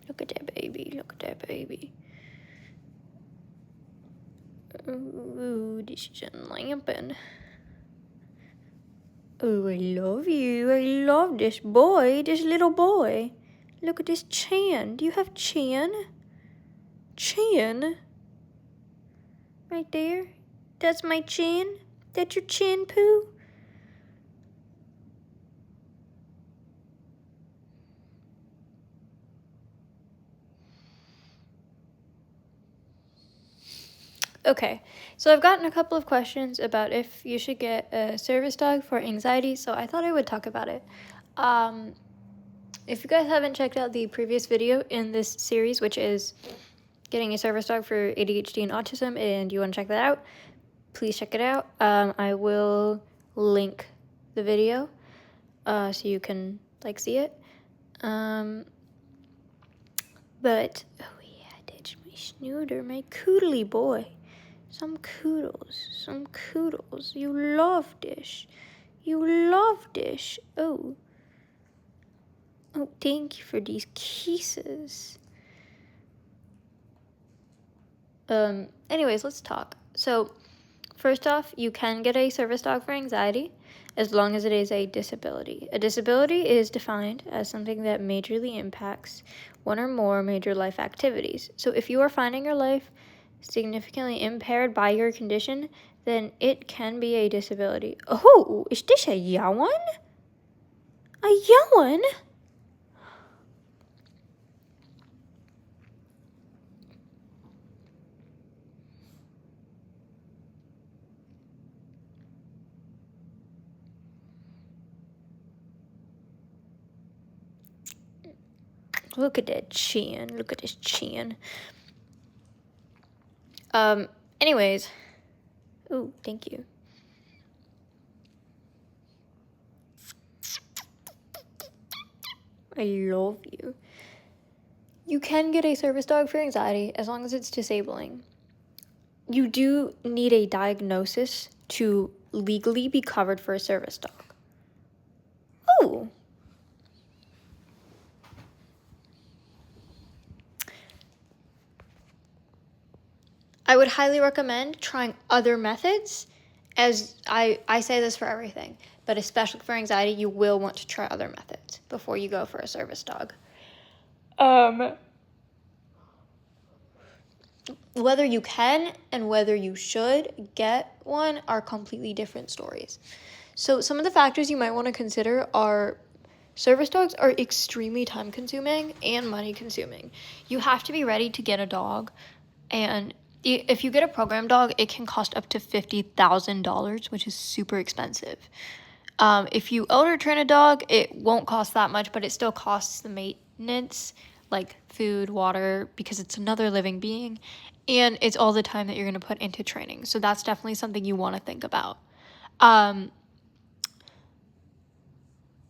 Look at that baby. Look at that baby. Ooh, this is lamping. Oh, I love you. I love this boy, this little boy. Look at this chin. Do you have chin? Chin? Right there? That's my chin? That's your chin, Pooh? Okay, so I've gotten a couple of questions about if you should get a service dog for anxiety, so I thought I would talk about it. If you guys haven't checked out the previous video in this series, which is getting a service dog for ADHD and autism, and you want to check that out, please check it out. I will link the video so you can see it. But oh yeah, that's my snooter, my coodly boy. Some koodles. You love this. Oh, thank you for these kisses. Anyways, let's talk. So, first off, you can get a service dog for anxiety as long as it is a disability. A disability is defined as something that majorly impacts one or more major life activities. So, if you are finding your life significantly impaired by your condition, then it can be a disability. Oh, is this a yawn? A yawn? Look at that chin. Look at his chin. Anyways. Ooh, thank you. I love you. You can get a service dog for anxiety as long as it's disabling. You do need a diagnosis to legally be covered for a service dog. Oh. I would highly recommend trying other methods, as I say this for everything, but especially for anxiety, you will want to try other methods before you go for a service dog. Whether you can and whether you should get one are completely different stories. So some of the factors you might want to consider are service dogs are extremely time-consuming and money-consuming. You have to be ready to get a dog, and if you get a program dog, it can cost up to $50,000, which is super expensive. If you elder train a dog, it won't cost that much, but it still costs the maintenance, like food, water, because it's another living being, and it's all the time that you're going to put into training. So that's definitely something you want to think about.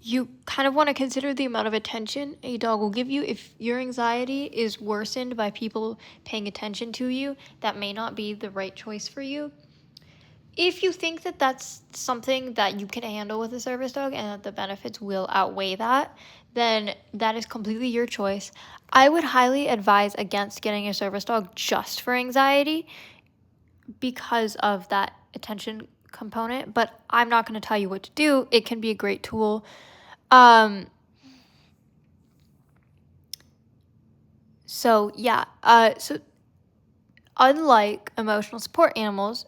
You kind of want to consider the amount of attention a dog will give you. If your anxiety is worsened by people paying attention to you, that may not be the right choice for you. If you think that that's something that you can handle with a service dog and that the benefits will outweigh that, then that is completely your choice. I would highly advise against getting a service dog just for anxiety because of that attention component, but I'm not going to tell you what to do. It can be a great tool. So unlike emotional support animals,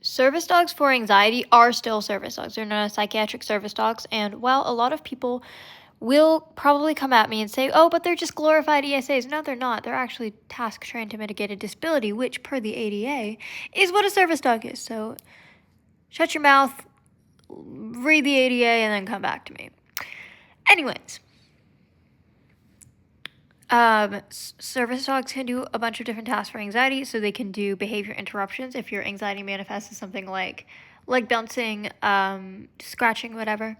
service dogs for anxiety are still service dogs. They're not psychiatric service dogs. And while a lot of people will probably come at me and say, oh, but they're just glorified ESAs. No, they're not. They're actually task trained to mitigate a disability, which per the ADA is what a service dog is. So shut your mouth, read the ADA, and then come back to me. Anyways, service dogs can do a bunch of different tasks for anxiety. So they can do behavior interruptions if your anxiety manifests as something like bouncing, scratching, whatever.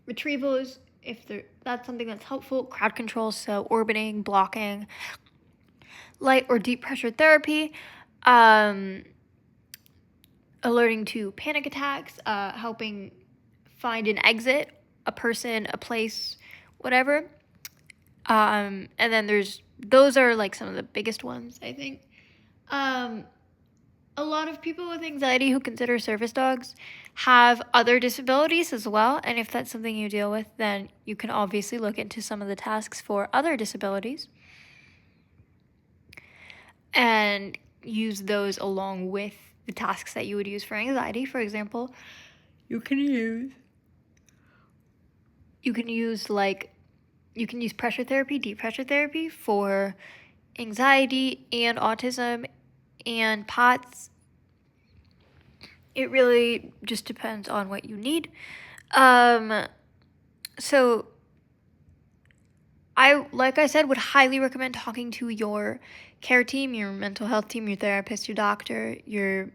Retrievals, if that's something that's helpful. Crowd control, so orbiting, blocking. Light or deep pressure therapy, alerting to panic attacks, helping find an exit a person, a place, whatever. And then those are like some of the biggest ones, I think. A lot of people with anxiety who consider service dogs have other disabilities as well. And if that's something you deal with, then you can obviously look into some of the tasks for other disabilities and use those along with the tasks that you would use for anxiety. For example, you can use pressure therapy, deep pressure therapy for anxiety and autism and POTS. It really just depends on what you need. So I, like I said, would highly recommend talking to your care team, your mental health team, your therapist, your doctor, your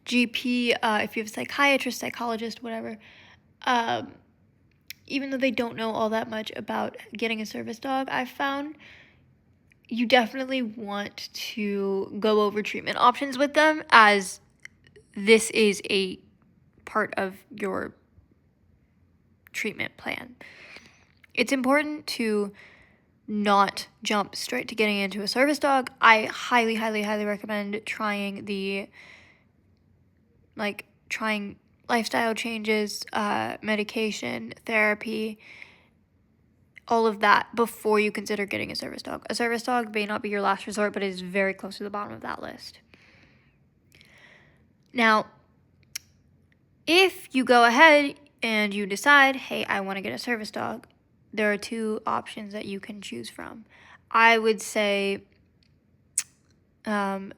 GP, if you have a psychiatrist, psychologist, whatever. Even though they don't know all that much about getting a service dog, I've found you definitely want to go over treatment options with them, as this is a part of your treatment plan. It's important to not jump straight to getting into a service dog. I highly, highly, highly recommend trying lifestyle changes, medication, therapy, all of that before you consider getting a service dog. A service dog may not be your last resort, but it is very close to the bottom of that list. Now, if you go ahead and you decide, hey, I want to get a service dog, there are two options that you can choose from. I would say, this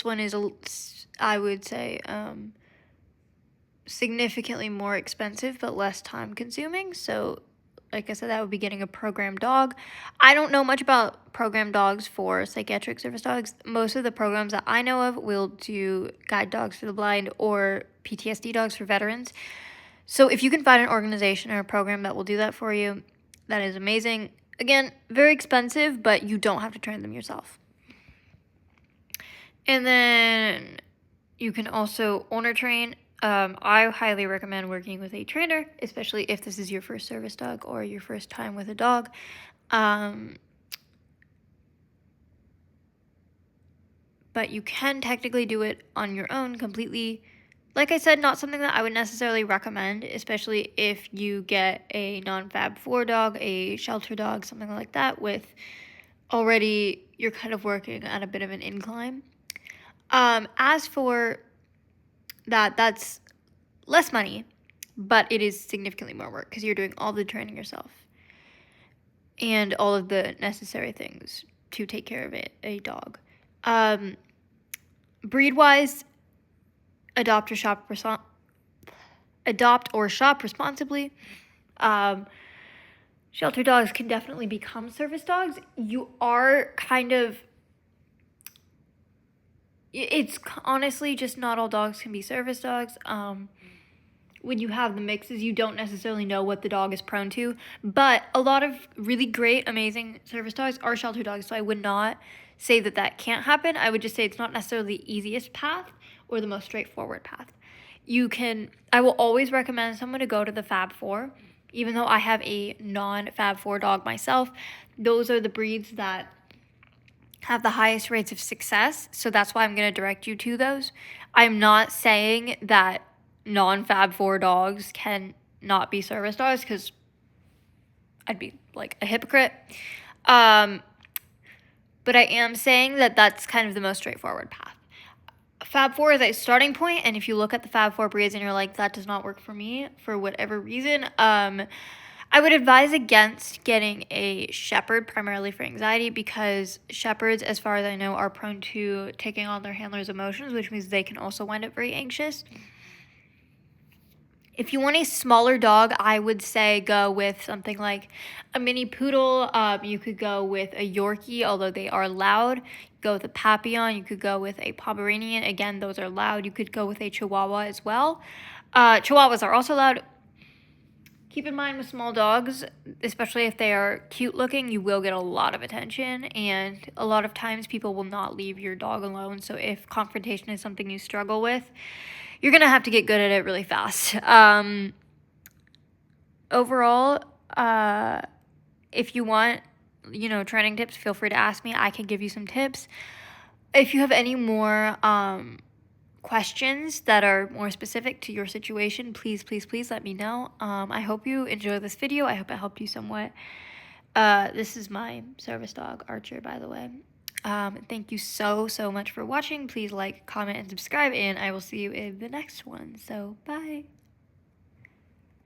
one is, I would say, significantly more expensive but less time consuming. So like I said, that would be getting a program dog. I don't know much about program dogs for psychiatric service dogs. Most of the programs that I know of will do guide dogs for the blind or PTSD dogs for veterans. So if you can find an organization or a program that will do that for you, that is amazing. Again, very expensive, but you don't have to train them yourself. And then you can also owner train. I highly recommend working with a trainer, especially if this is your first service dog or your first time with a dog. But you can technically do it on your own completely. Like I said, not something that I would necessarily recommend, especially if you get a non-Fab 4 dog, a shelter dog, something like that, with already you're kind of working at a bit of an incline. As for that's less money, but it is significantly more work because you're doing all the training yourself and all of the necessary things to take care of a dog. Breed-wise, adopt or shop responsibly. Shelter dogs can definitely become service dogs. You are kind of... It's honestly just not all dogs can be service dogs. When you have the mixes, you don't necessarily know what the dog is prone to. But a lot of really great, amazing service dogs are shelter dogs. So I would not say that can't happen. I would just say it's not necessarily the easiest path or the most straightforward path. I will always recommend someone to go to the Fab 4. Even though I have a non-Fab 4 dog myself, those are the breeds that have the highest rates of success, so that's why I'm going to direct you to those. I'm not saying that non-Fab 4 dogs can not be service dogs, because I'd be like a hypocrite. But I am saying that that's kind of the most straightforward path. Fab 4 is a starting point, and if you look at the Fab 4 breeds and you're like, that does not work for me for whatever reason, I would advise against getting a shepherd, primarily for anxiety, because shepherds, as far as I know, are prone to taking on their handler's emotions, which means they can also wind up very anxious. If you want a smaller dog, I would say go with something like a mini poodle. You could go with a Yorkie, although they are loud. Go with a Papillon. You could go with a Pomeranian. Again, those are loud. You could go with a Chihuahua as well. Chihuahuas are also loud. Keep in mind with small dogs, especially if they are cute looking, you will get a lot of attention, and a lot of times people will not leave your dog alone. So if confrontation is something you struggle with, you're gonna have to get good at it really fast. Overall, if you want, training tips, feel free to ask me. I can give you some tips. If you have any more questions that are more specific to your situation, please let me know. I hope you enjoy this video. I hope it helped you somewhat. This is my service dog, Archer, by the way. Thank you so much for watching. Please like, comment, and subscribe, and I will see you in the next one. So bye.